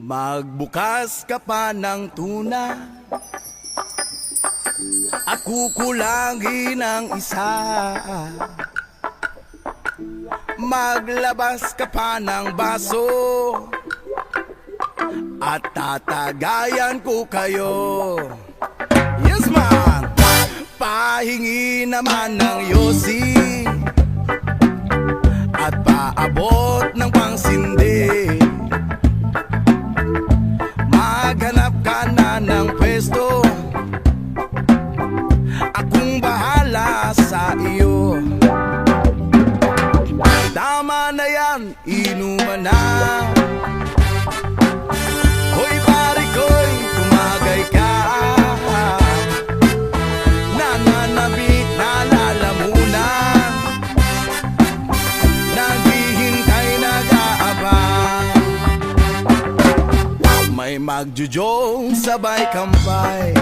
Magbukas ka pa ng tuna at kukulangin ng isa. Maglabas ka pa ng baso at tatagayan ko kayo. Yes man! Pahingi naman ng yosi at paabot ng pangsindi. Maghanap ka na ng pwesto, akong bahala sa iyo. Tama na yan, inuman na. Hoy pare ko'y tumagay ka. Nananabik na lalamunan, naghihintay, nag-aabang. May magjujong sabay kampay,